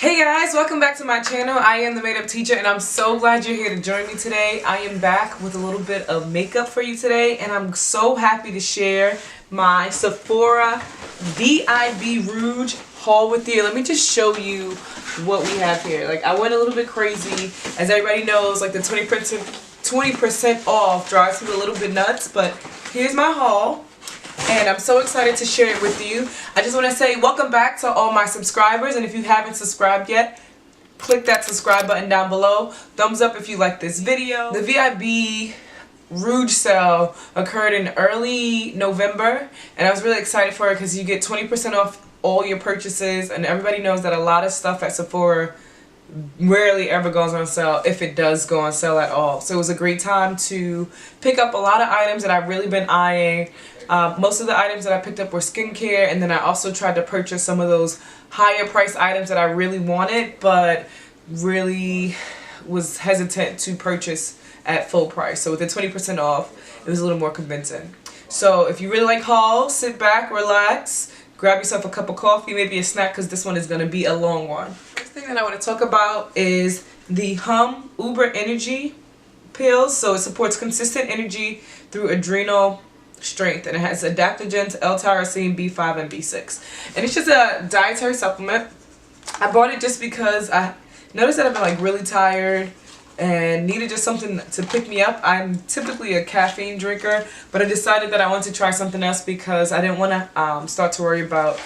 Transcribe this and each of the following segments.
Hey guys, welcome back to my channel. I am the Made Up Teacher and I'm so glad you're here to join me today. I am back with a little bit of makeup for you today and I'm so happy to share my Sephora VIB Rouge haul with you. Let me just show you what we have here. Like, I went a little bit crazy. As everybody knows, like the 20% off drives me a little bit nuts, but here's my haul. And I'm so excited to share it with you. I just want to say welcome back to all my subscribers, and if you haven't subscribed yet, click that subscribe button down below. Thumbs up if you like this video. The VIB Rouge sale occurred in early November, and I was really excited for it because you get 20% off all your purchases, and everybody knows that a lot of stuff at Sephora rarely ever goes on sale, if it does go on sale at all. So it was a great time to pick up a lot of items that I've really been eyeing. Most of the items that I picked up were skincare, and then I also tried to purchase some of those higher price items that I really wanted but really was hesitant to purchase at full price. So with the 20% off, it was a little more convincing. So if you really like hauls, sit back, relax, grab yourself a cup of coffee, maybe a snack, because this one is going to be a long one. First thing that I want to talk about is the Uber Energy pills. So it supports consistent energy through adrenal strength, and it has adaptogens, L-tyrosine, B5, and B6. And it's just a dietary supplement. I bought it just because I noticed that I've been like really tired and needed just something to pick me up. I'm typically a caffeine drinker, but I decided that I wanted to try something else because I didn't want to start to worry about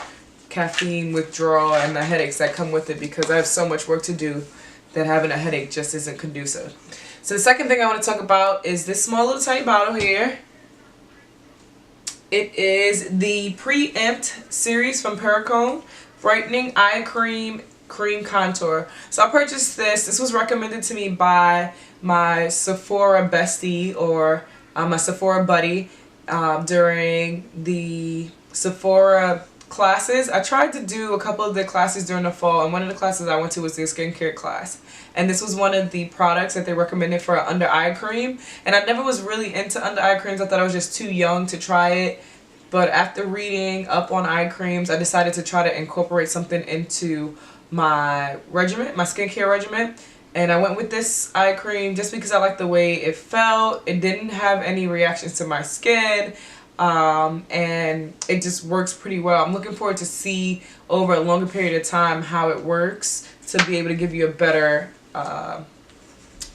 caffeine withdrawal and the headaches that come with it, because I have so much work to do that having a headache just isn't conducive. So the second thing I want to talk about is this small little tiny bottle here. It is the Preempt series from Perricone Brightening Eye Cream Contour. So I purchased this. This was recommended to me by my Sephora bestie, or my Sephora buddy, during the Sephora classes. I tried to do a couple of the classes during the fall, and one of the classes I went to was the skincare class. And this was one of the products that they recommended for an under eye cream. And I never was really into under eye creams. I thought I was just too young to try it. But after reading up on eye creams, I decided to try to incorporate something into my regimen, my skincare regimen. And I went with this eye cream just because I liked the way it felt. It didn't have any reactions to my skin. And it just works pretty well. I'm looking forward to see over a longer period of time how it works, to be able to give you a better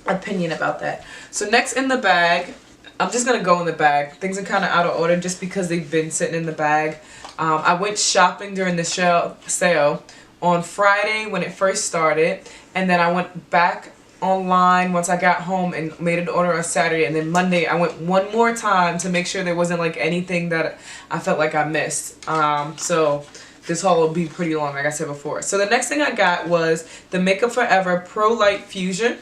opinion about that. So next in the bag, I'm just going to go in the bag. Things are kind of out of order just because they've been sitting in the bag. I went shopping during the sale on Friday when it first started, and then I went back online once I got home and made an order on Saturday, and then Monday I went one more time to make sure there wasn't like anything that I felt like I missed. So this haul will be pretty long, like I said before. So the next thing I got was the Makeup Forever Pro Light Fusion.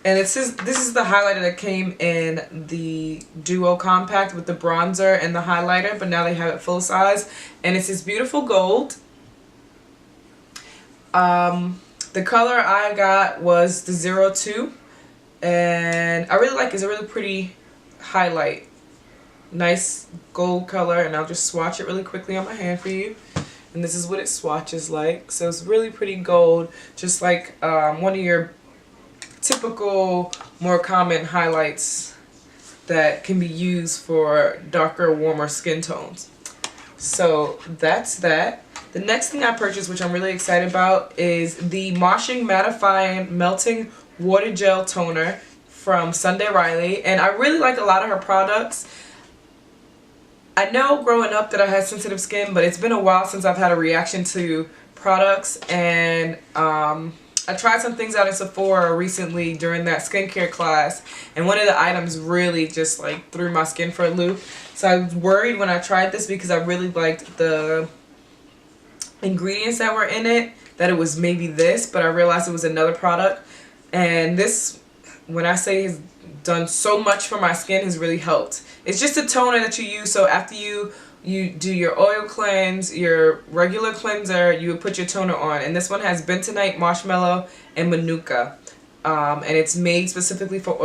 And this is the highlighter that came in the Duo Compact with the bronzer and the highlighter, but now they have it full size. And it's this beautiful gold. The color I got was the 02. And I really like it. It's a really pretty highlight. Nice gold color, and I'll just swatch it really quickly on my hand for you. And this is what it swatches like. So it's really pretty gold, just like one of your typical, more common highlights that can be used for darker, warmer skin tones. So that's that. The next thing I purchased, which I'm really excited about, is the Moshing Mattifying Melting Water Gel Toner from Sunday Riley. And I really like a lot of her products. I know growing up that I had sensitive skin, but it's been a while since I've had a reaction to products, and I tried some things out at Sephora recently during that skincare class, and one of the items really just like threw my skin for a loop. So I was worried when I tried this, because I really liked the ingredients that were in it, that it was maybe this, but I realized it was another product. And this, when I say has done so much for my skin, has really helped. It's just a toner that you use, so after you do your oil cleanse, your regular cleanser, you would put your toner on. And this one has bentonite, marshmallow, and manuka. And it's made specifically for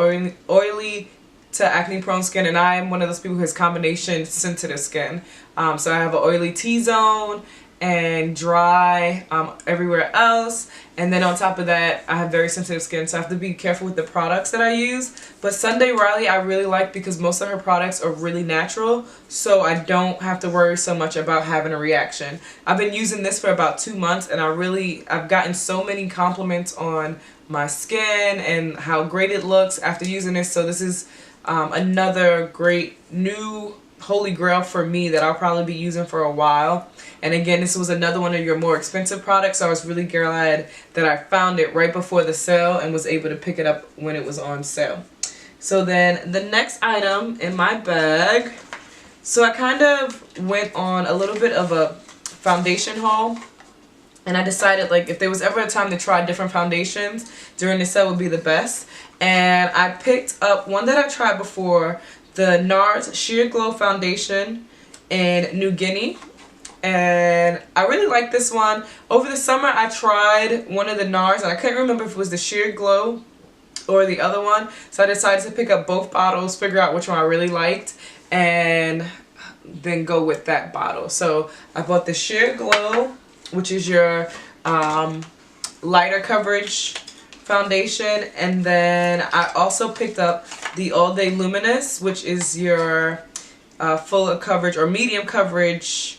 oily to acne prone skin, and I am one of those people who has combination sensitive skin. So I have an oily T-zone and dry everywhere else. And then on top of that, I have very sensitive skin, so I have to be careful with the products that I use. But Sunday Riley I really like because most of her products are really natural, so I don't have to worry so much about having a reaction. I've been using this for about 2 months, and I've gotten so many compliments on my skin and how great it looks after using this. So this is another great new holy grail for me that I'll probably be using for a while. And again, this was another one of your more expensive products, so I was really glad that I found it right before the sale and was able to pick it up when it was on sale. So then the next item in my bag, so I kind of went on a little bit of a foundation haul, and I decided like if there was ever a time to try different foundations during the sale would be the best. And I picked up one that I tried before, the NARS Sheer Glow Foundation in New Guinea. And I really like this one. Over the summer I tried one of the NARS, and I couldn't remember if it was the Sheer Glow or the other one. So I decided to pick up both bottles, figure out which one I really liked, and then go with that bottle. So I bought the Sheer Glow, which is your lighter coverage foundation, and then I also picked up the All Day Luminous, which is your full coverage or medium coverage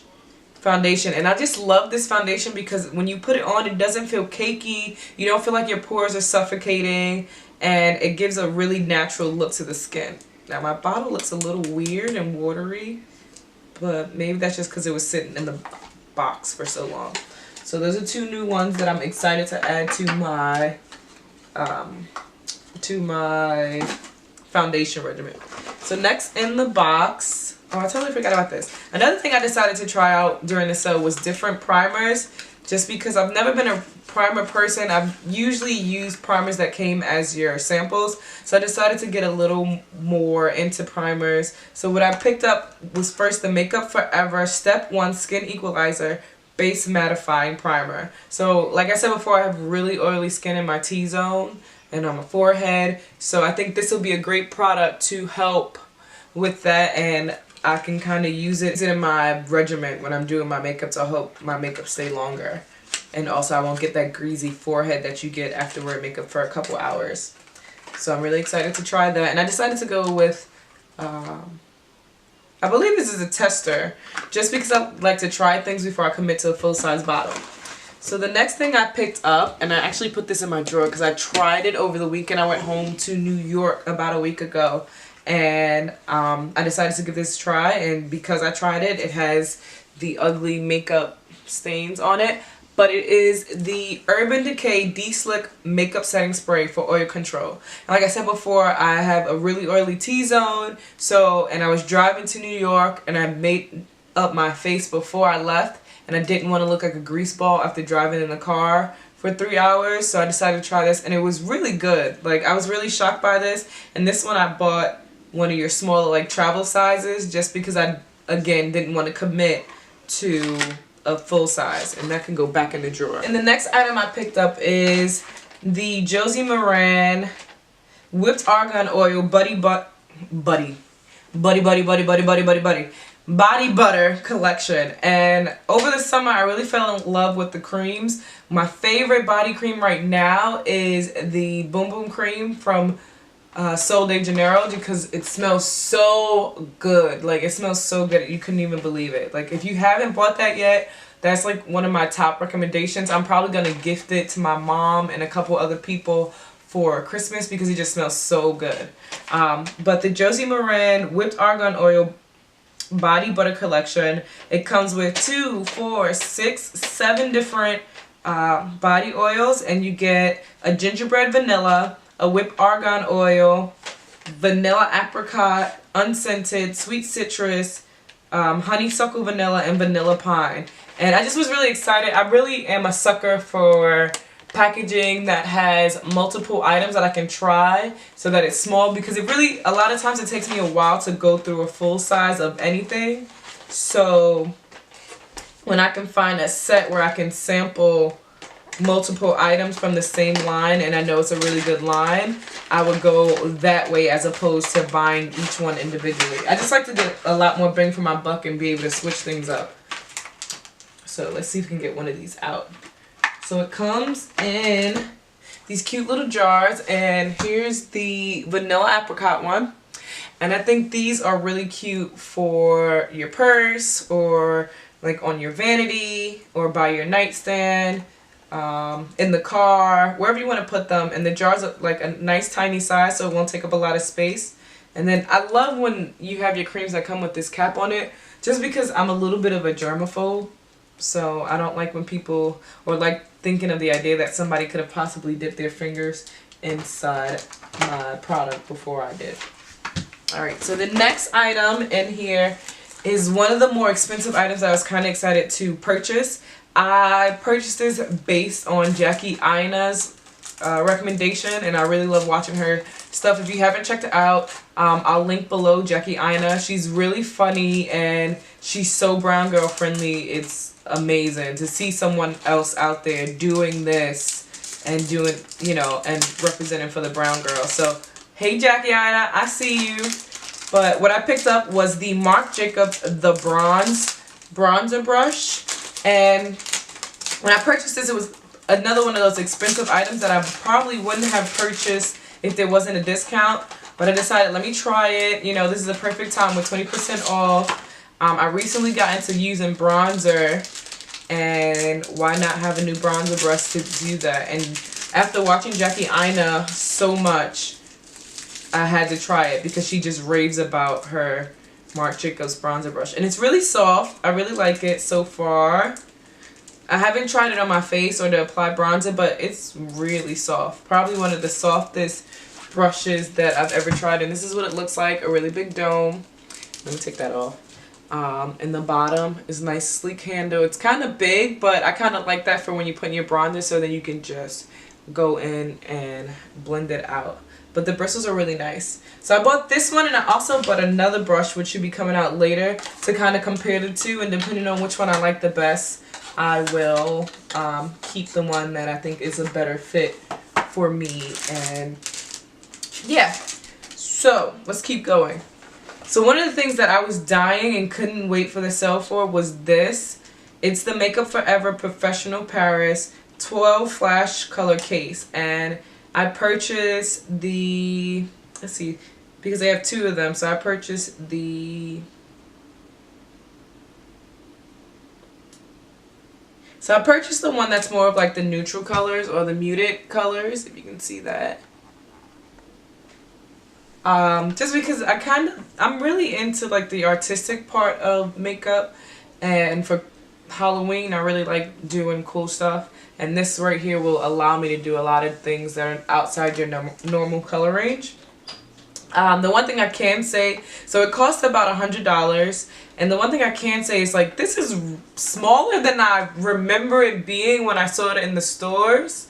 foundation. And I just love this foundation because when you put it on, it doesn't feel cakey, you don't feel like your pores are suffocating, and it gives a really natural look to the skin. Now my bottle looks a little weird and watery, but maybe that's just because it was sitting in the box for so long. So those are two new ones that I'm excited to add to my foundation regimen. So next in the box, oh, I totally forgot about this. Another thing I decided to try out during the sale was different primers, just because I've never been a primer person. I've usually used primers that came as your samples, so I decided to get a little more into primers. So what I picked up was first the Makeup Forever Step 1 Skin Equalizer Base Mattifying Primer. So like I said before, I have really oily skin in my T-zone and on my forehead, so I think this will be a great product to help with that, and I can kind of use it in my regimen when I'm doing my makeup to help my makeup stay longer. And also I won't get that greasy forehead that you get after wearing makeup for a couple hours. So I'm really excited to try that. And I decided to go with, I believe this is a tester, just because I like to try things before I commit to a full-size bottle. So the next thing I picked up, and I actually put this in my drawer because I tried it over the weekend. I went home to New York about a week ago, and I decided to give this a try, and because I tried it, it has the ugly makeup stains on it, but it is the Urban Decay De-Slick Makeup Setting Spray for oil control. And like I said before, I have a really oily T-zone, and I was driving to New York, and I made up my face before I left, and I didn't want to look like a grease ball after driving in the car for 3 hours, so I decided to try this, and it was really good. Like, I was really shocked by this, and this one I bought one of your smaller like travel sizes just because I again didn't want to commit to a full size, and that can go back in the drawer. And the next item I picked up is the Josie Maran Whipped Argan Oil Body Butter Collection. And over the summer I really fell in love with the creams. My favorite body cream right now is the Boom Boom Cream from Sol de Janeiro, because it smells so good. Like, it smells so good you couldn't even believe it. Like, if you haven't bought that yet, that's like one of my top recommendations. I'm probably gonna gift it to my mom and a couple other people for Christmas because it just smells so good. But the Josie Maran Whipped Argan Oil Body Butter Collection, it comes with 2, 4, 6, 7 different body oils, and you get a gingerbread vanilla, a whipped argan oil, vanilla apricot, unscented, sweet citrus, honeysuckle vanilla, and vanilla pine. And I just was really excited. I really am a sucker for packaging that has multiple items that I can try so that it's small, because it really, a lot of times it takes me a while to go through a full size of anything. So when I can find a set where I can sample multiple items from the same line and I know it's a really good line, I would go that way as opposed to buying each one individually. I just like to get a lot more bang for my buck and be able to switch things up. So let's see if we can get one of these out. So it comes in these cute little jars, and here's the vanilla apricot one. And I think these are really cute for your purse, or like on your vanity, or by your nightstand, in the car, wherever you want to put them. And the jars are like a nice tiny size, so it won't take up a lot of space. And then I love when you have your creams that come with this cap on it, just because I'm a little bit of a germaphobe. So I don't like when people, or like thinking of the idea that somebody could have possibly dipped their fingers inside my product before I did. Alright, so the next item in here is one of the more expensive items I was kind of excited to purchase. I purchased this based on Jackie Aina's recommendation, and I really love watching her stuff. If you haven't checked it out, I'll link below Jackie Aina. She's really funny and she's so brown girl friendly. It's amazing to see someone else out there doing this and doing, you know, and representing for the brown girl. So hey Jackie Aina, I see you. But what I picked up was the Marc Jacobs The Bronzer Brush. And when I purchased this, it was another one of those expensive items that I probably wouldn't have purchased if there wasn't a discount. But I decided, let me try it. You know, this is a perfect time with 20% off. I recently got into using bronzer, and why not have a new bronzer brush to do that? And after watching Jackie Aina so much, I had to try it because she just raves about her Marc Jacobs bronzer brush. And it's really soft. I really like it so far. I haven't tried it on my face or to apply bronzer, but it's really soft. Probably one of the softest brushes that I've ever tried. And this is what it looks like, a really big dome. Let me take that off. And the bottom is a nice sleek handle. It's kind of big, but I kind of like that for when you put in your bronzer, so then you can just go in and blend it out. But the bristles are really nice. So I bought this one, and I also bought another brush which should be coming out later to kind of compare the two, and depending on which one I like the best, I will keep the one that I think is a better fit for me. And yeah, so let's keep going. So one of the things that I was dying and couldn't wait for the sale for was this. It's the Makeup Forever Professional Paris 12 Flash Color Case, and I purchased the, let's see, because they have two of them, so I purchased the, one that's more of like the neutral colors or the muted colors, if you can see that. Just because I'm really into like the artistic part of makeup, and for Halloween I really like doing cool stuff, and this right here will allow me to do a lot of things that are outside your normal color range. The one thing I can say, so it costs about $100, and the one thing I can say is like this is smaller than I remember it being when I saw it in the stores.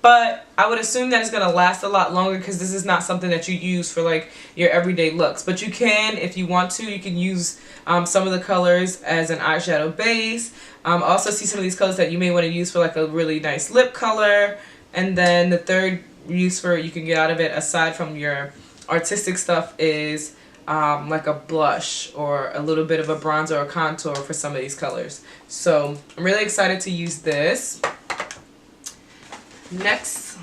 But I would assume that it's going to last a lot longer because this is not something that you use for like your everyday looks. But you can, if you want to, you can use some of the colors as an eyeshadow base. Also see some of these colors that you may want to use for like a really nice lip color. And then the third use for you can get out of it, aside from your artistic stuff, is like a blush or a little bit of a bronzer or contour for some of these colors. So I'm really excited to use this. Next,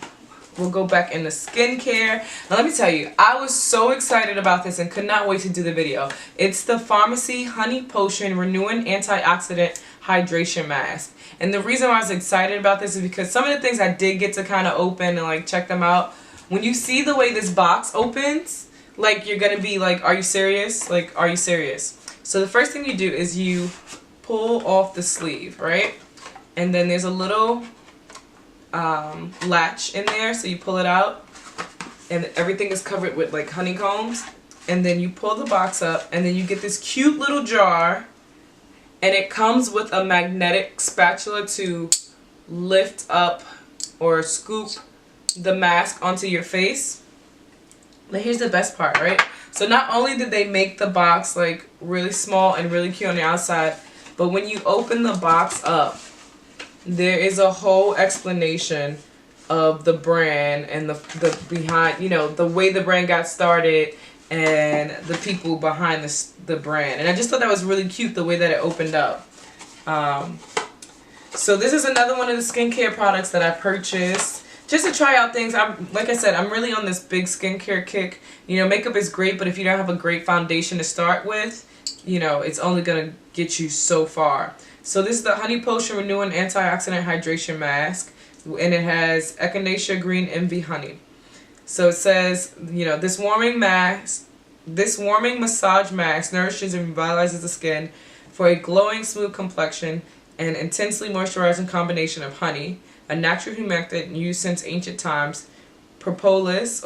we'll go back into skincare. Now let me tell you, I was so excited about this and could not wait to do the video. It's the Pharmacy Honey Potion Renewing Antioxidant Hydration Mask. And the reason why I was excited about this is because some of the things I did get to kind of open and like check them out. When you see the way this box opens, like you're gonna be like, are you serious? Like, are you serious? So the first thing you do is you pull off the sleeve, right? And then there's a little latch in there, so you pull it out and everything is covered with like honeycombs, and then you pull the box up and then you get this cute little jar, and it comes with a magnetic spatula to lift up or scoop the mask onto your face. But here's the best part, right? So not only did they make the box like really small and really cute on the outside, but when you open the box up, there is a whole explanation of the brand and the behind, you know, the way the brand got started and the people behind the brand. And I just thought that was really cute, the way that it opened up. So this is another one of the skincare products that I purchased just to try out things. Like I said, I'm really on this big skincare kick. You know, makeup is great, but if you don't have a great foundation to start with, you know, it's only going to get you so far. So this is the Honey Potion Renewing Antioxidant Hydration Mask, and it has Echinacea Green Envy Honey. So it says, you know, this warming massage mask nourishes and revitalizes the skin for a glowing, smooth complexion, an intensely moisturizing combination of honey, a natural humectant used since ancient times, propolis,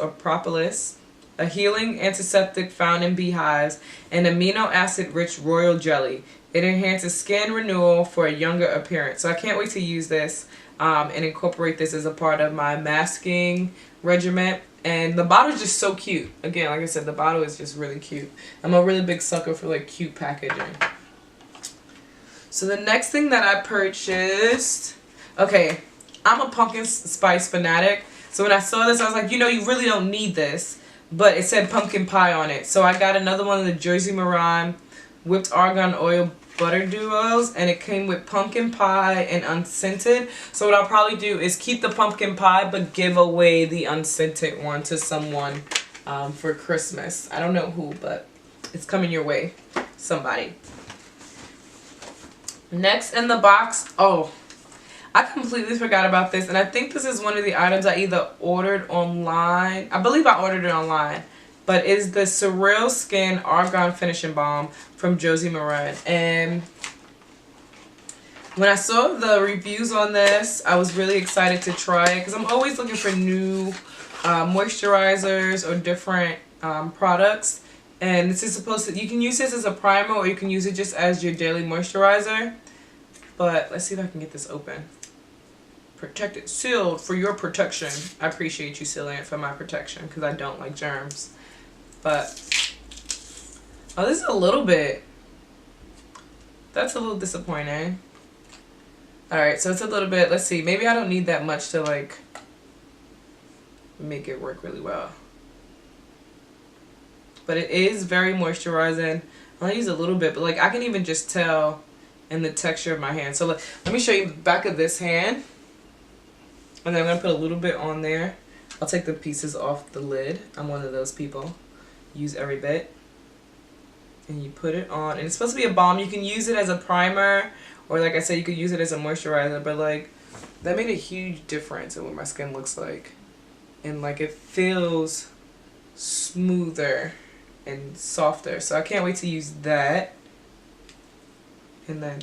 a healing antiseptic found in beehives, and amino acid rich royal jelly. It enhances skin renewal for a younger appearance. So I can't wait to use this and incorporate this as a part of my masking regimen. And the bottle is just so cute. Again, like I said, the bottle is just really cute. I'm a really big sucker for like cute packaging. So the next thing that I purchased, okay, I'm a pumpkin spice fanatic. So when I saw this, I was like, you know, you really don't need this. But it said pumpkin pie on it. So I got another one of the Jersey Meringue Whipped Argan Oil Butter Duos. And it came with pumpkin pie and unscented. So what I'll probably do is keep the pumpkin pie, but give away the unscented one to someone for Christmas. I don't know who, but it's coming your way. Somebody. Next in the box, oh, I completely forgot about this, and I think this is one of the items I either ordered online. I believe I ordered it online, but it's the Surreal Skin Argan Finishing Balm from Jersey Meringue. And when I saw the reviews on this, I was really excited to try it because I'm always looking for new moisturizers or different products. And this is supposed to, you can use this as a primer or you can use it just as your daily moisturizer. But let's see if I can get this open. Protected, sealed for your protection. I appreciate you sealing it for my protection because I don't like germs. But, oh, this is a little bit, that's a little disappointing. Alright, so it's a little bit, let's see, maybe I don't need that much to like make it work really well. But it is very moisturizing. I'll use a little bit, but like I can even just tell in the texture of my hand. So let me show you the back of this hand. And then I'm going to put a little bit on there. I'll take the pieces off the lid. I'm one of those people. Use every bit. And you put it on. And it's supposed to be a balm. You can use it as a primer. Or like I said, you could use it as a moisturizer. But like, that made a huge difference in what my skin looks like. And like, it feels smoother and softer. So I can't wait to use that. And then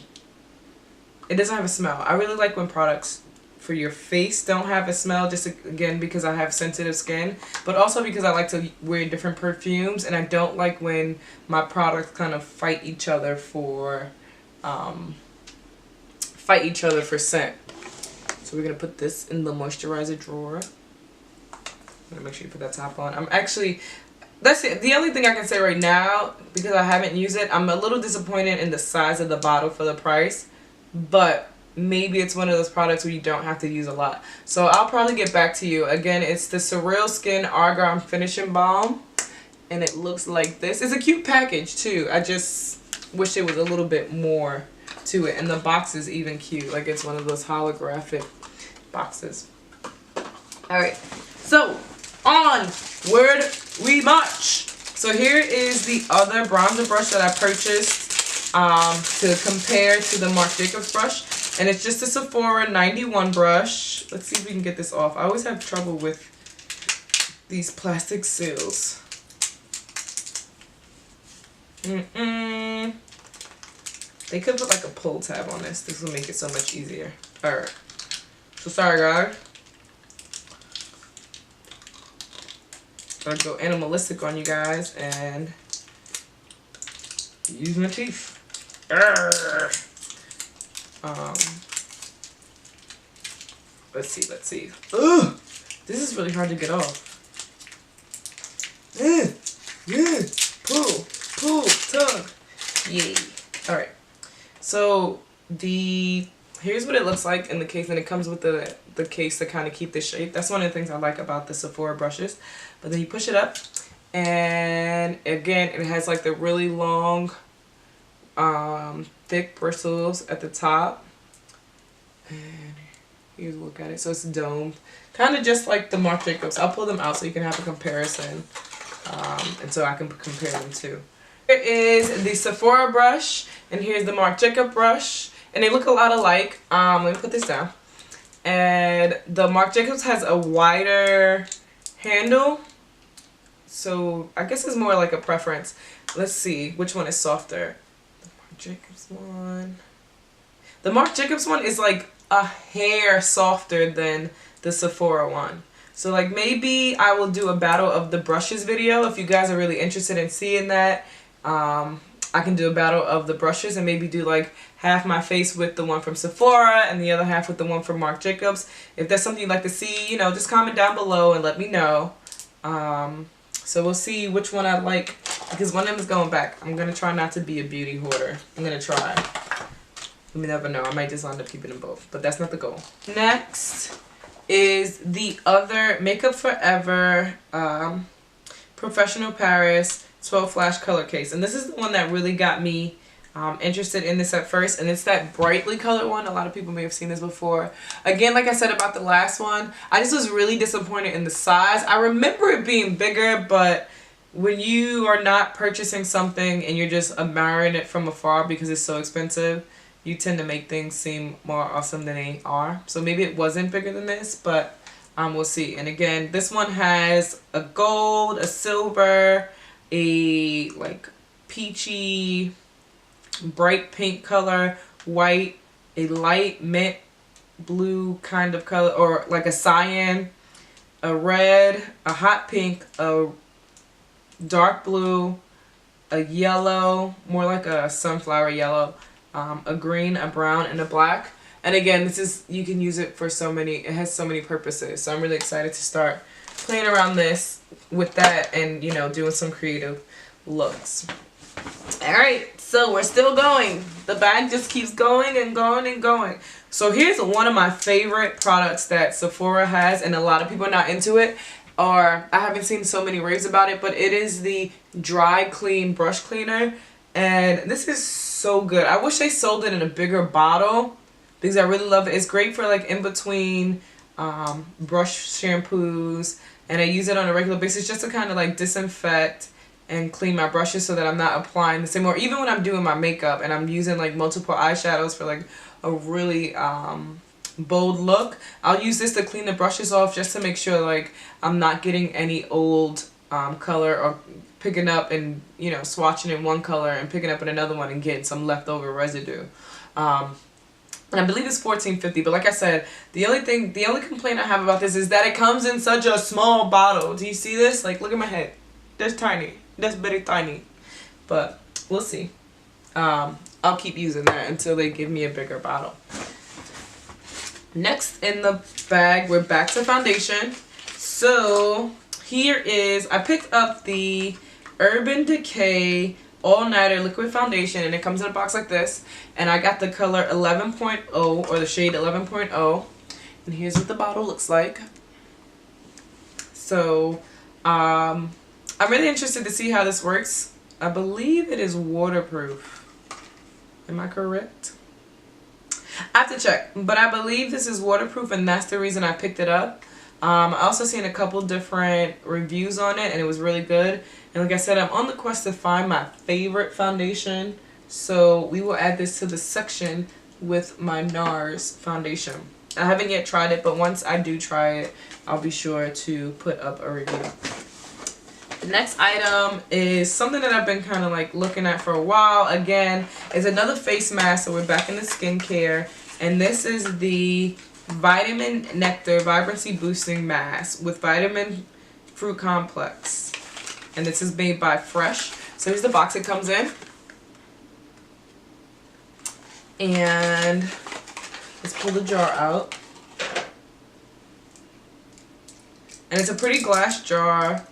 it doesn't have a smell. I really like when products for your face don't have a smell, just again because I have sensitive skin, but also because I like to wear different perfumes, and I don't like when my products kind of fight each other for scent. So we're gonna put this in the moisturizer drawer. I'm gonna make sure you put that top on. I'm actually, that's it. The only thing I can say right now, because I haven't used it, I'm a little disappointed in the size of the bottle for the price, but maybe it's one of those products where you don't have to use a lot. So I'll probably get back to you. Again, it's the Surreal Skin Argan Finishing Balm, and it looks like this. It's a cute package too. I just wish there was a little bit more to it, and the box is even cute. Like it's one of those holographic boxes. Alright, so onward we march. So here is the other bronzer brush that I purchased to compare to the Marc Jacobs brush. And it's just a Sephora 91 brush. Let's see if we can get this off. I always have trouble with these plastic seals. They could put like a pull tab on this. This will make it so much easier. Alright. So sorry guys. Gotta go animalistic on you guys and use my teeth. Let's see. Ugh! This is really hard to get off. Pull, tug. Yay. Alright. So here's what it looks like in the case, and it comes with the case to kind of keep the shape. That's one of the things I like about the Sephora brushes. But then you push it up, and again, it has like the really long thick bristles at the top. And here's a look at it. So it's domed. Kind of just like the Marc Jacobs. I'll pull them out so you can have a comparison. And so I can compare them too. Here is the Sephora brush. And here's the Marc Jacobs brush. And they look a lot alike. Let me put this down. And the Marc Jacobs has a wider handle. So I guess it's more like a preference. Let's see which one is softer. The Marc Jacobs one. The Marc Jacobs one is like a hair softer than the Sephora one. So like maybe I will do a battle of the brushes video if you guys are really interested in seeing that. I can do a battle of the brushes and maybe do like half my face with the one from Sephora and the other half with the one from Marc Jacobs. If that's something you'd like to see, you know, just comment down below and let me know. So we'll see which one I like, because one of them is going back. I'm going to try not to be a beauty hoarder. I'm going to try. You never know. I might just end up keeping them both, but that's not the goal. Next is the other Makeup Forever Professional Paris 12 Flash Color Case. And this is the one that really got me interested in this at first. And it's that brightly colored one. A lot of people may have seen this before. Again, like I said about the last one, I just was really disappointed in the size. I remember it being bigger, but when you are not purchasing something and you're just admiring it from afar because it's so expensive, you tend to make things seem more awesome than they are. So maybe it wasn't bigger than this, but we'll see. And again, this one has a gold, a silver, a like peachy, bright pink color, white, a light mint blue kind of color, or like a cyan, a red, a hot pink, a dark blue, a yellow, more like a sunflower yellow, a green, a brown, and a black. And again, this is, you can use it for so many, it has so many purposes. So I'm really excited to start playing around this with that and, you know, doing some creative looks. Alright, so we're still going. The bag just keeps going and going and going. So here's one of my favorite products that Sephora has, and a lot of people are not into it, or I haven't seen so many raves about it, but it is the Dry Clean Brush Cleaner. And this is so good. I wish they sold it in a bigger bottle because I really love it. It's great for like in between brush shampoos, and I use it on a regular basis just to kind of like disinfect and clean my brushes so that I'm not applying the same, or even when I'm doing my makeup and I'm using like multiple eyeshadows for like a really bold look, I'll use this to clean the brushes off just to make sure like I'm not getting any old color, or picking up and, you know, swatching in one color and picking up in another one and getting some leftover residue. And I believe it's $14.50, but like I said, the only complaint I have about this is that it comes in such a small bottle. Do you see this? Like, look at my head. That's tiny. That's very tiny. But we'll see. I'll keep using that until they give me a bigger bottle. Next in the bag, we're back to foundation. So here is, I picked up the Urban Decay All Nighter Liquid Foundation, and it comes in a box like this. And I got the color 11.0, or the shade 11.0. And here's what the bottle looks like. So I'm really interested to see how this works. I believe it is waterproof. Am I correct? I have to check, but I believe this is waterproof, and that's the reason I picked it up. I also seen a couple different reviews on it, and it was really good. And like I said, I'm on the quest to find my favorite foundation, so we will add this to the section with my NARS foundation. I haven't yet tried it, but once I do try it, I'll be sure to put up a review. The next item is something that I've been kind of like looking at for a while. Again, it's another face mask, so we're back in the skincare. And this is the Vitamin Nectar Vibrancy Boosting Mask with Vitamin Fruit Complex. And this is made by Fresh. So here's the box it comes in. And let's pull the jar out. And it's a pretty glass jar.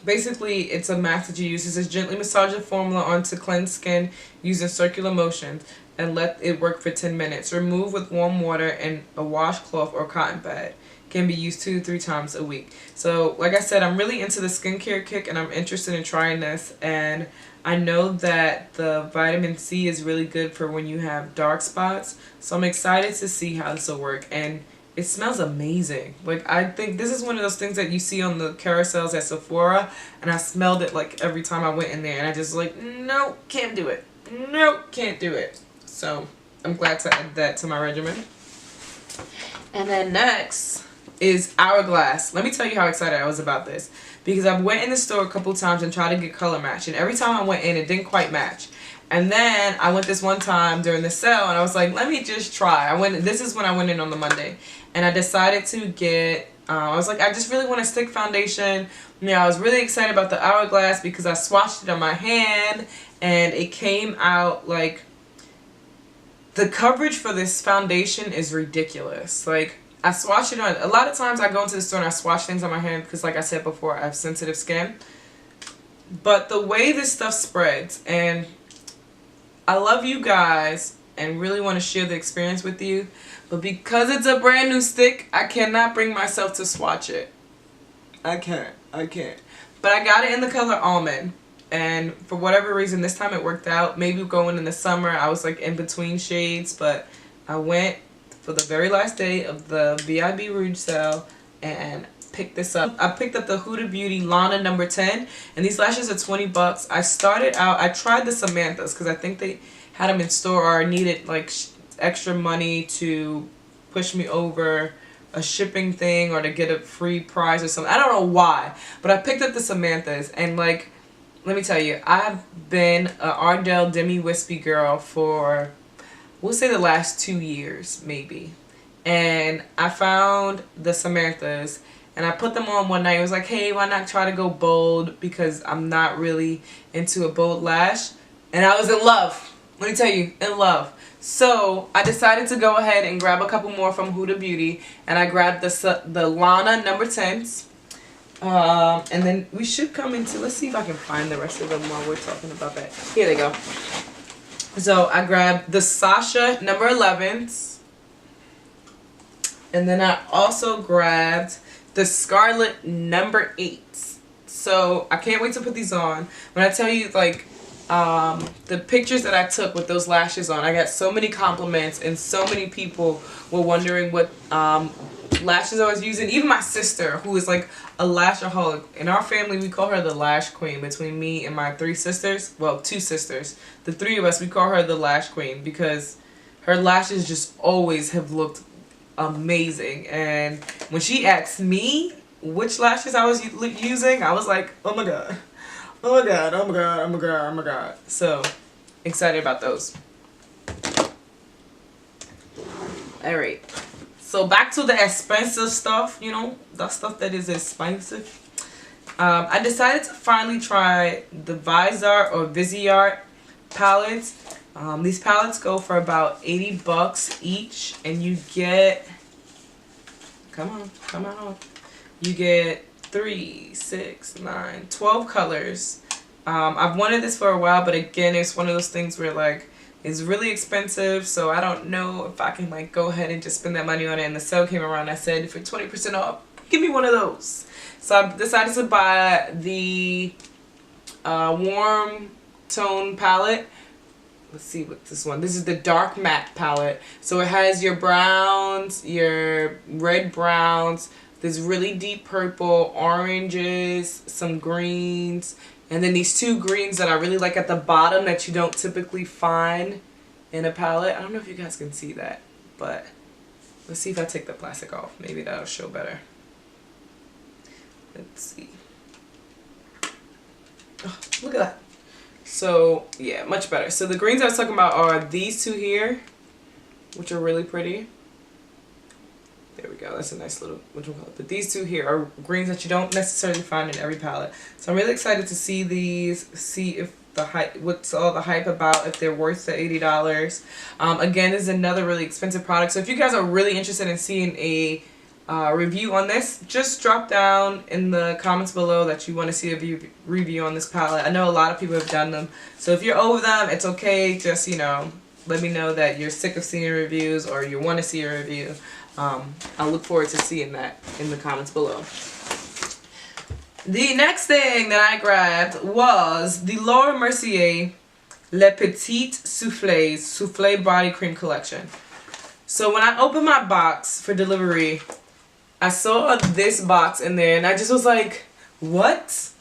Basically, it's a mask that you use. It says gently massage the formula onto cleansed skin using circular motions and let it work for 10 minutes. Remove with warm water and a washcloth or cotton pad. can be used 2 to 3 times a week. So like I said, I'm really into the skincare kick and I'm interested in trying this, and I know that the vitamin C is really good for when you have dark spots, so I'm excited to see how this will work. And it smells amazing. Like, I think this is one of those things that you see on the carousels at Sephora, and I smelled it like every time I went in there, and I just like, no, can't do it. No, can't do it. So I'm glad to add that to my regimen. And then next is HOURGLASS. Let me tell you how excited I was about this, because I went in the store a couple times and tried to get color match, and every time I went in it didn't quite match. And then I went this one time during the sale and I was like, let me just try. This is when I went in on the Monday, and I decided to get I was like, I just really want a stick foundation. You know, I was really excited about the HOURGLASS because I swatched it on my hand and it came out like, the coverage for this foundation is ridiculous. Like, I swatched it on, a lot of times I go into the store and I swatch things on my hand because, like I said before, I have sensitive skin. But the way this stuff spreads, and I love you guys and really want to share the experience with you, but because it's a brand new stick, I cannot bring myself to swatch it. I can't. But I got it in the color Almond, and for whatever reason this time it worked out. Maybe going in the summer I was like in between shades, but I went for the very last day of the VIB Rouge sale and picked this up. I picked up the Huda Beauty Lana number 10, and these lashes are 20 bucks. I started out, I tried the Samantha's because I think they had them in store, or I needed like extra money to push me over a shipping thing or to get a free prize or something. I don't know why, but I picked up the Samantha's, and like, let me tell you, I've been a Ardell Demi Wispy girl for, we'll say, the last 2 years maybe. And I found the Samantha's and I put them on one night. It was like, hey, why not try to go bold, because I'm not really into a bold lash. And I was in love. Let me tell you, in love. So I decided to go ahead and grab a couple more from Huda Beauty, and I grabbed the Lana number 10s. And then we should come into, let's see if I can find the rest of them while we're talking about that. Here they go. So I grabbed the Sasha number 11s, and then I also grabbed the Scarlet number 8s. So I can't wait to put these on. When I tell you, like, the pictures that I took with those lashes on, I got so many compliments, and so many people were wondering what lashes I was using. Even my sister, who is like a lashaholic. In our family, we call her the lash queen. Between me and my 3 sisters, well, 2 sisters, the 3 of us, we call her the lash queen because her lashes just always have looked amazing. And when she asked me which lashes I was using, I was like, oh my god, oh my god, oh my god, oh my god, oh my god. So excited about those. Alright, so back to the expensive stuff, you know, the stuff that is expensive. I decided to finally try the Viseart palettes. These palettes go for about 80 bucks each, and you get, come on, you get 3, 6, 9, 12 colors. I've wanted this for a while, but again, it's one of those things where like, it's really expensive, so I don't know if I can like go ahead and just spend that money on it. And the sale came around, I said, for 20% off, give me one of those. So I decided to buy the warm tone palette. Let's see what this one. This is the dark matte palette. So it has your browns, your red browns, this really deep purple, oranges, some greens, and then these 2 greens that I really like at the bottom that you don't typically find in a palette. I don't know if you guys can see that, but let's see if I take the plastic off. Maybe that'll show better. Let's see. Oh, look at that. So yeah, much better. So the greens I was talking about are these 2 here, which are really pretty. There we go. That's a nice little, but these 2 here are greens that you don't necessarily find in every palette. So I'm really excited to see these, see if the hype, what's all the hype about, if they're worth the $80. Again, this is another really expensive product. So if you guys are really interested in seeing a review on this, just drop down in the comments below that you want to see a review on this palette. I know a lot of people have done them, so if you're over them, it's okay. Just, you know, let me know that you're sick of seeing reviews or you want to see a review. I look forward to seeing that in the comments below. The next thing that I grabbed was the Laura Mercier Le Petit Soufflé Body Cream Collection. So when I opened my box for delivery, I saw this box in there and I just was like, what?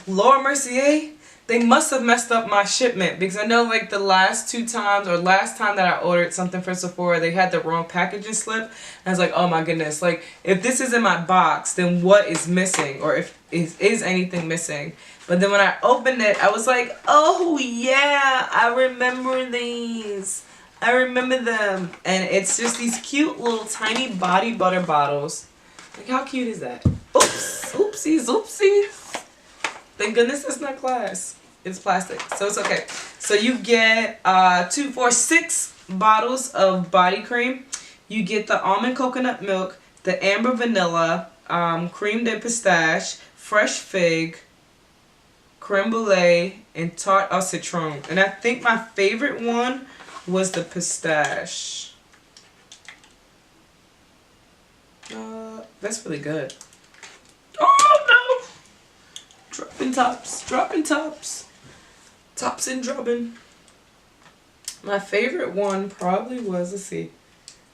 Laura Mercier? They must have messed up my shipment, because I know like the last two times or last time that I ordered something for Sephora, they had the wrong packaging slip. And I was like, oh my goodness, like if this is in my box, then what is missing, or if is anything missing? But then when I opened it, I was like, oh yeah, I remember these. I remember them. And it's just these cute little tiny body butter bottles. Like how cute is that? Oops, oopsies, oopsies. Thank goodness it's not glass. It's plastic, so it's okay. So you get 6 bottles of body cream. You get the almond coconut milk, the amber vanilla, creme de pistache, fresh fig, creme brulee, and tarte au citron. And I think my favorite one was the pistache. That's really good. Oh no! Dropping tops, dropping tops. Tops and dropping. My favorite one probably was, let's see,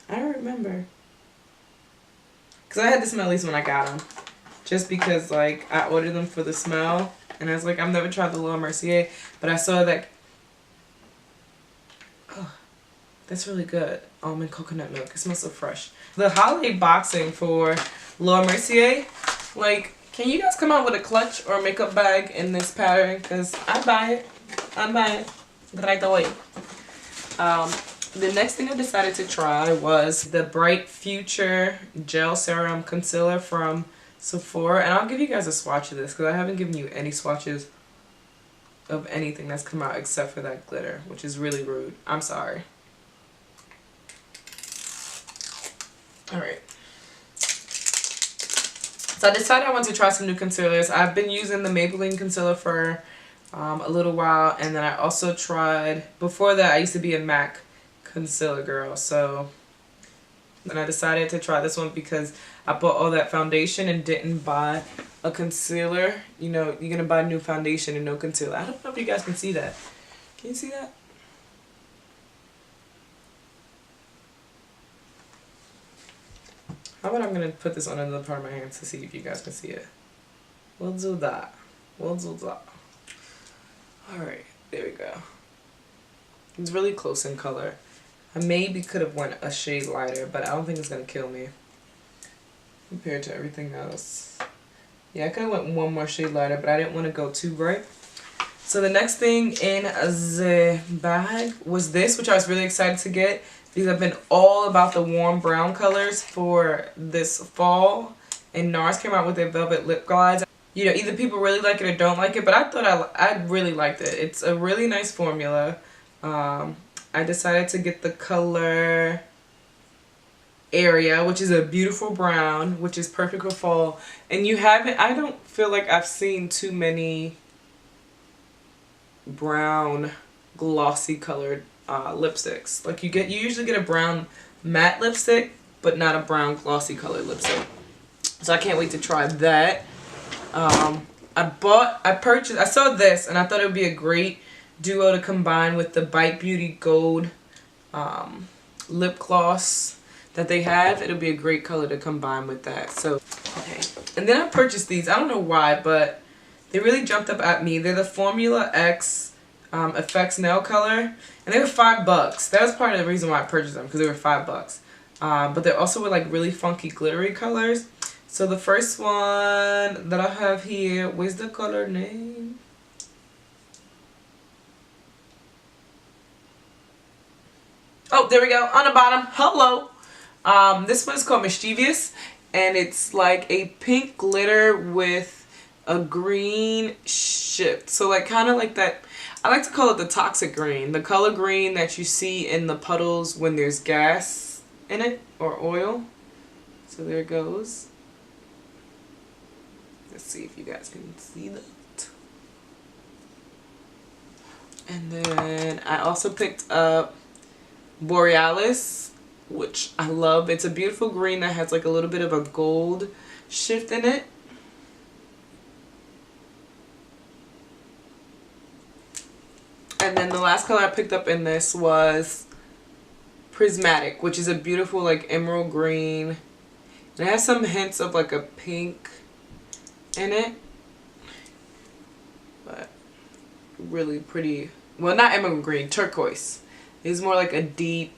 I don't remember. Because I had to smell these when I got them. Just because like I ordered them for the smell. And I was like, I've never tried the Laura Mercier. But I saw that. Oh, that's really good. Almond coconut milk. It smells so fresh. The holiday boxing for Laura Mercier. Like, can you guys come out with a clutch or a makeup bag in this pattern? Because I buy it. I buy it right away. The next thing I decided to try was the Bright Future Gel Serum Concealer from Sephora. And I'll give you guys a swatch of this because I haven't given you any swatches of anything that's come out except for that glitter, which is really rude. I'm sorry. Alright. So I decided I wanted to try some new concealers. I've been using the Maybelline concealer for a little while, and then I also tried, before that I used to be a MAC concealer girl, so then I decided to try this one because I bought all that foundation and didn't buy a concealer. You know, you're gonna buy new foundation and no concealer. I don't know if you guys can see that. Can you see that? How about I'm gonna put this on another part of my hand to see if you guys can see it. We'll do that. We'll do that. Alright, there we go. It's really close in color. I maybe could have went a shade lighter, but I don't think it's going to kill me compared to everything else. Yeah, I could have went one more shade lighter, but I didn't want to go too bright. So the next thing in the bag was this, which I was really excited to get because I've been all about the warm brown colors for this fall. And NARS came out with their Velvet Lip Glides. You know, either people really like it or don't like it, but I thought I really liked it. It's a really nice formula. I decided to get the color Area, which is a beautiful brown, which is perfect for fall. And you haven't, I don't feel like I've seen too many brown glossy colored lipsticks. Like you usually get a brown matte lipstick, but not a brown glossy colored lipstick. So I can't wait to try that. I saw this and I thought it would be a great duo to combine with the Bite Beauty Gold lip gloss that they have. It'll be a great color to combine with that. So, okay. And then I purchased these. I don't know why, but they really jumped up at me. They're the Formula X Effects Nail Color. And they were $5. That was part of the reason why I purchased them, because they were $5. But they also were like really funky glittery colors. So the first one that I have here, where's the color name? Oh, there we go, on the bottom. Hello. This one is called Mischievous, and it's like a pink glitter with a green shift. So like kind of like that, I like to call it the toxic green, the color green that you see in the puddles when there's gas in it or oil. So there it goes. Let's see if you guys can see that. And then I also picked up Borealis, which I love. It's a beautiful green that has like a little bit of a gold shift in it. And then the last color I picked up in this was Prismatic, which is a beautiful like emerald green. And it has some hints of like a pink in it. But really pretty. Well, not emerald green, turquoise. It's more like a deep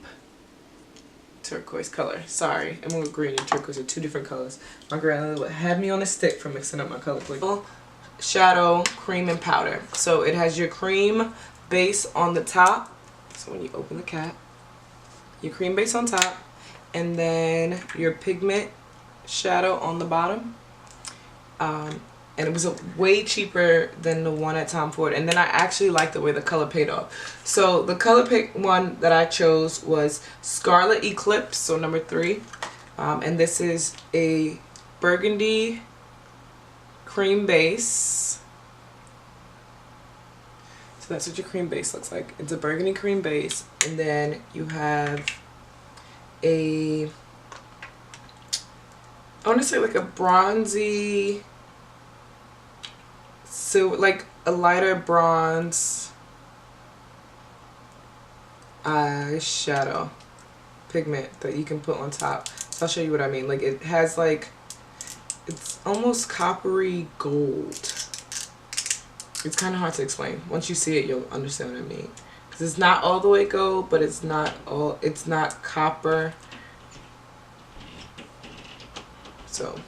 turquoise color. Sorry, emerald green and turquoise are two different colors. My grandmother had me on a stick for mixing up my color plate. Shadow, cream, and powder. So it has your cream base on the top. So when you open the cap, your cream base on top, and then your pigment shadow on the bottom. And it was way cheaper than the one at Tom Ford. And then I actually like the way the color paid off. So the color pick one that I chose was Scarlet Eclipse, so number 3. And this is a burgundy cream base. So that's what your cream base looks like. It's a burgundy cream base. And then you have a, I want to say like a bronzy, so like a lighter bronze eyeshadow pigment that you can put on top. So I'll show you what I mean. Like it has like, it's almost coppery gold. It's kind of hard to explain. Once you see it, you'll understand what I mean. Because it's not all the way gold, but it's not copper. So,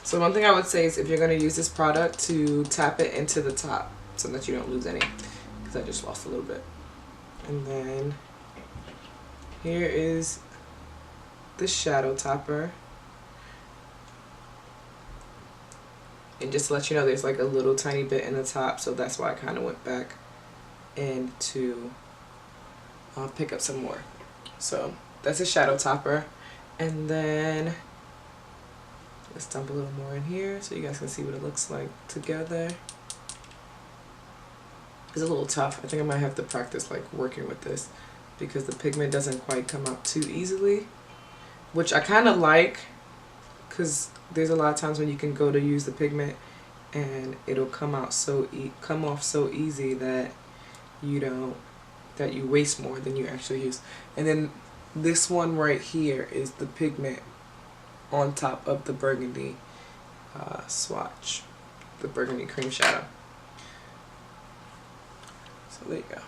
So one thing I would say is if you're going to use this product, to tap it into the top so that you don't lose any. Because I just lost a little bit. And then here is the shadow topper. And just to let you know, there's like a little tiny bit in the top, so that's why I kind of went back and to pick up some more. So that's a shadow topper. And then let's dump a little more in here so you guys can see what it looks like together. It's a little tough. I think I might have to practice like working with this because the pigment doesn't quite come out too easily, which I kind of like, because there's a lot of times when you can go to use the pigment and it'll come off so easy that you waste more than you actually use. And then this one right here is the pigment on top of the burgundy swatch, the burgundy cream shadow. So there you go.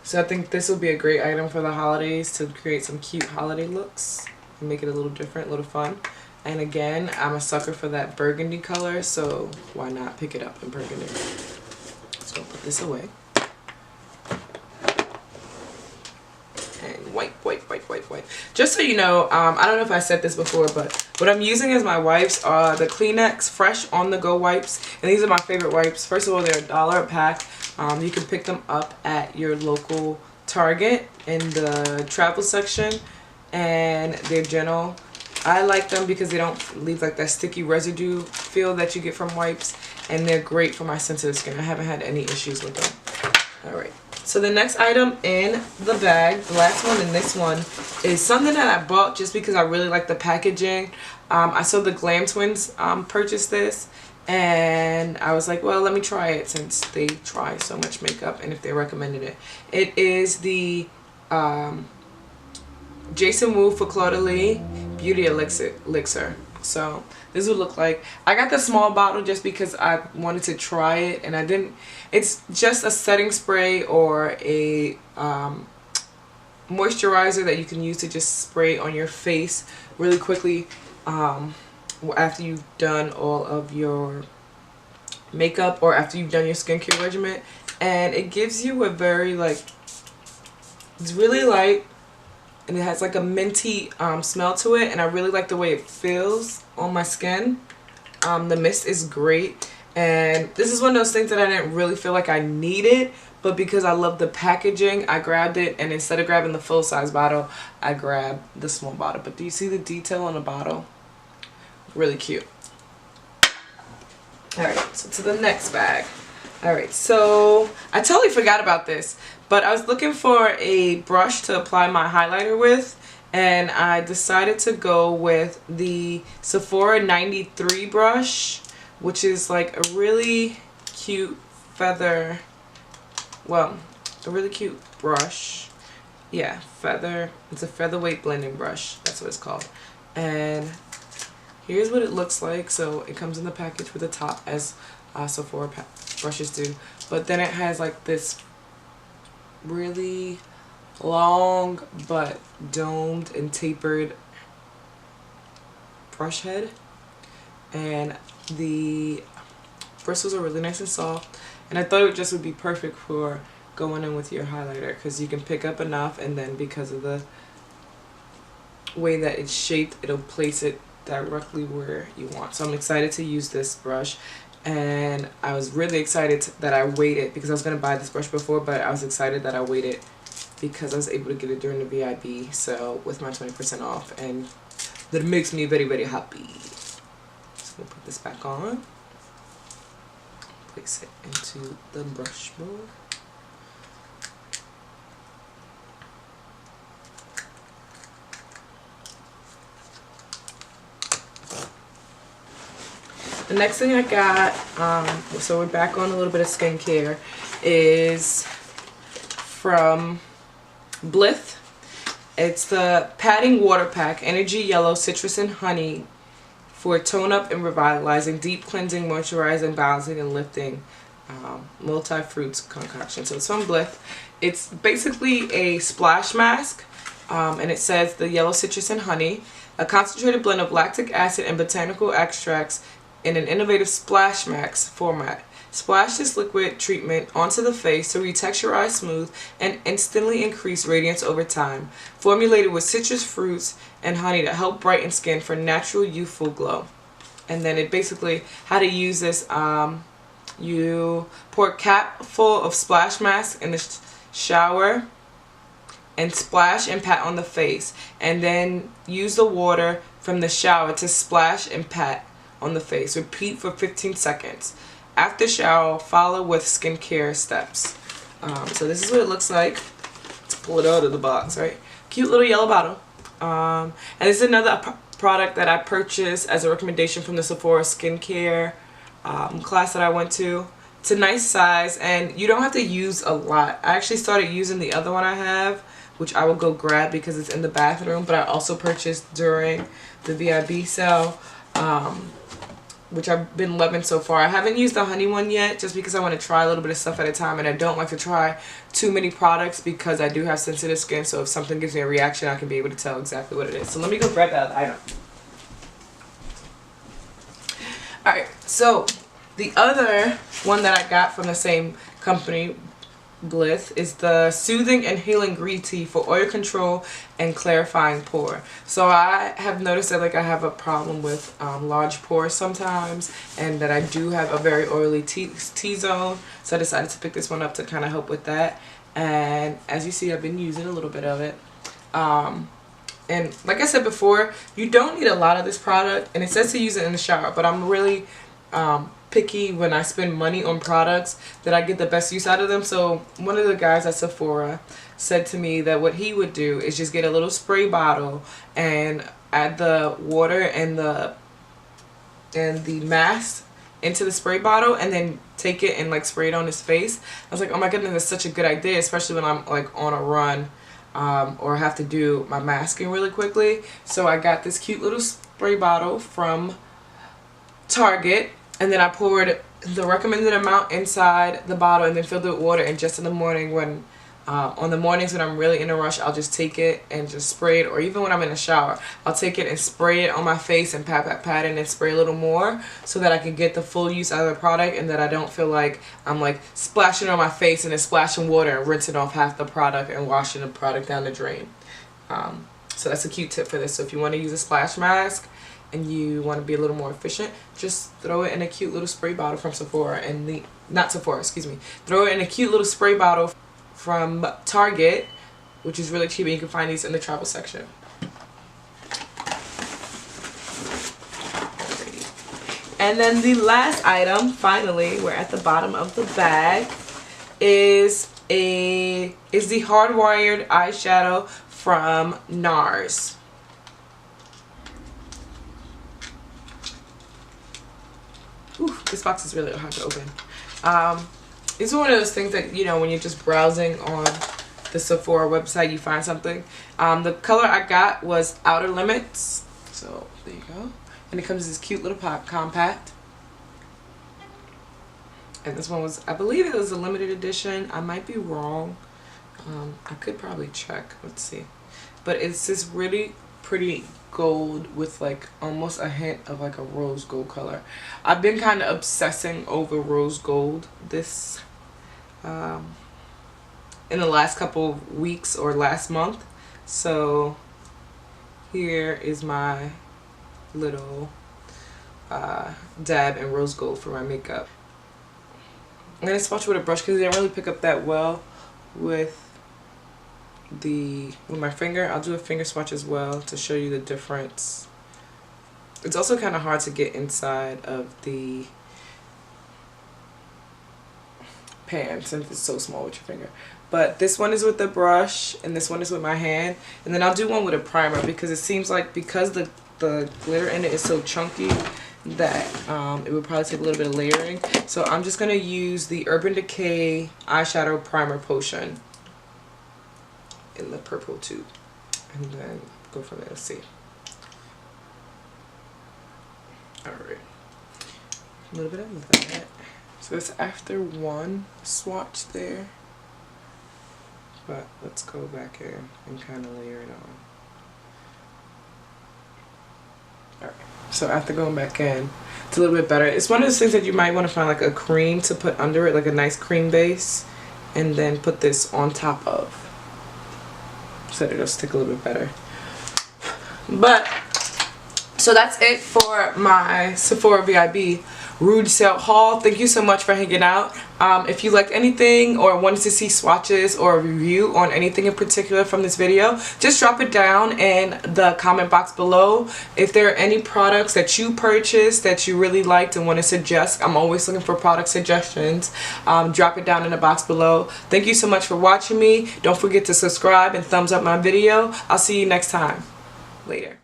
So I think this will be a great item for the holidays to create some cute holiday looks and make it a little different, a little fun. And again, I'm a sucker for that burgundy color, so why not pick it up in burgundy? So I'll put this away. And wipe. Just so you know, I don't know if I said this before, but what I'm using as my wipes are the Kleenex Fresh On The Go wipes. And these are my favorite wipes. First of all, they're $1 a pack. You can pick them up at your local Target in the travel section. And they're gentle. I like them because they don't leave like that sticky residue feel that you get from wipes. And they're great for my sensitive skin. I haven't had any issues with them. Alright. So the next item in the bag, the last one and this one, is something that I bought just because I really like the packaging. I saw the Glam Twins purchase this, and I was like, well, let me try it since they try so much makeup and if they recommended it. It is the Jason Wu for Claudalie Beauty Elixir. So this would look like, I got the small bottle just because I wanted to try it, and I didn't, it's just a setting spray or a moisturizer that you can use to just spray on your face really quickly after you've done all of your makeup or after you've done your skincare regimen. And it gives you a very like, it's really light, and it has like a minty smell to it, and I really like the way it feels on my skin. The mist is great, and this is one of those things that I didn't really feel like I needed, but because I love the packaging, I grabbed it, and instead of grabbing the full-size bottle, I grabbed the small bottle. But do you see the detail on the bottle? Really cute. Alright, so to the next bag. Alright, so I totally forgot about this, but I was looking for a brush to apply my highlighter with, and I decided to go with the Sephora 93 brush, which is like a really cute feather, well, a really cute brush. Yeah, it's a featherweight blending brush, that's what it's called. And here's what it looks like. So it comes in the package with a top, as Sephora brushes do, but then it has like this really long but domed and tapered brush head, and the bristles are really nice and soft, and I thought it just would be perfect for going in with your highlighter because you can pick up enough, and then because of the way that it's shaped, it'll place it directly where you want. So I'm excited to use this brush, and I was really excited that I waited because I was going to buy this brush before, but I was excited that I waited because I was able to get it during the VIB, so with my 20% off, and that makes me very, very happy. So we'll put this back on, place it into the brush bowl. The next thing I got, so we're back on a little bit of skincare, is from Blith. It's the Padding Water Pack Energy Yellow Citrus and Honey for tone up and revitalizing, deep cleansing, moisturizing, balancing, and lifting multi-fruits concoction. So it's from Blith. It's basically a splash mask, and it says the yellow citrus and honey, a concentrated blend of lactic acid and botanical extracts in an innovative splash mask format. Splash this liquid treatment onto the face to retexturize, smooth, and instantly increase radiance over time. Formulated with citrus fruits and honey to help brighten skin for natural youthful glow. And then it basically, how to use this, you pour a cap full of splash mask in the shower and splash and pat on the face. And then use the water from the shower to splash and pat on the face. Repeat for 15 seconds. After shower, follow with skincare steps. So this is what it looks like. Let's pull it out of the box, right? Cute little yellow bottle. And this is another product that I purchased as a recommendation from the Sephora skincare class that I went to. It's a nice size, and you don't have to use a lot. I actually started using the other one I have, which I will go grab because it's in the bathroom, but I also purchased during the VIB sale, which I've been loving so far. I haven't used the honey one yet just because I want to try a little bit of stuff at a time, and I don't like to try too many products because I do have sensitive skin, so if something gives me a reaction, I can be able to tell exactly what it is. So let me go grab that item. Alright, so the other one that I got from the same company, Blith, is the Soothing and Healing Green Tea for oil control and clarifying pore. So I have noticed that like I have a problem with large pores sometimes, and that I do have a very oily T-zone, so I decided to pick this one up to kind of help with that. And as you see, I've been using a little bit of it, and like I said before, you don't need a lot of this product, and it says to use it in the shower, but I'm really picky when I spend money on products that I get the best use out of them. So one of the guys at Sephora said to me that what he would do is just get a little spray bottle and add the water and the mask into the spray bottle, and then take it and like spray it on his face. I was like, oh my goodness, that's such a good idea, especially when I'm like on a run or have to do my masking really quickly. So I got this cute little spray bottle from Target, and then I poured the recommended amount inside the bottle and then filled it with water, and just in the morning when on the mornings when I'm really in a rush, I'll just take it and just spray it, or even when I'm in the shower, I'll take it and spray it on my face and pat and then spray a little more so that I can get the full use out of the product, and that I don't feel like I'm like splashing on my face and then splashing water and rinsing off half the product and washing the product down the drain. So that's a cute tip for this. So if you want to use a splash mask and you want to be a little more efficient, just throw it in a cute little spray bottle from Sephora, and throw it in a cute little spray bottle from Target, which is really cheap, and you can find these in the travel section. And then the last item, finally, we're at the bottom of the bag, is the Hardwired eyeshadow from NARS. Ooh, this box is really hard to open. It's one of those things that, you know, when you're just browsing on the Sephora website, you find something. The color I got was Outer Limits. So, there you go. And it comes in this cute little compact. And this one was, I believe it was a limited edition. I might be wrong. I could probably check. Let's see. But it's this really pretty gold with like almost a hint of like a rose gold color. I've been kind of obsessing over rose gold this in the last couple of weeks or last month. So here is my little dab in rose gold for my makeup. I'm going to swatch with a brush because I didn't really pick up that well with my finger. I'll do a finger swatch as well to show you the difference. It's also kind of hard to get inside of the pan since it's so small with your finger. But this one is with the brush and this one is with my hand. And then I'll do one with a primer because it seems like because the glitter in it is so chunky that it would probably take a little bit of layering. So I'm just going to use the Urban Decay eyeshadow primer potion in the purple tube and then go from there. Let's see. Alright, a little bit of that. So it's after one swatch there, but let's go back in and kind of layer it on. Alright, so after going back in, it's a little bit better. It's one of those things that you might want to find like a cream to put under it, like a nice cream base, and then put this on top of, so that it'll stick a little bit better. But so that's it for my Sephora VIB Rouge sale haul. Thank you so much for hanging out. If you liked anything or wanted to see swatches or a review on anything in particular from this video, just drop it down in the comment box below. If there are any products that you purchased that you really liked and want to suggest, I'm always looking for product suggestions. Drop it down in the box below. Thank you so much for watching me. Don't forget to subscribe and thumbs up my video. I'll see you next time. Later.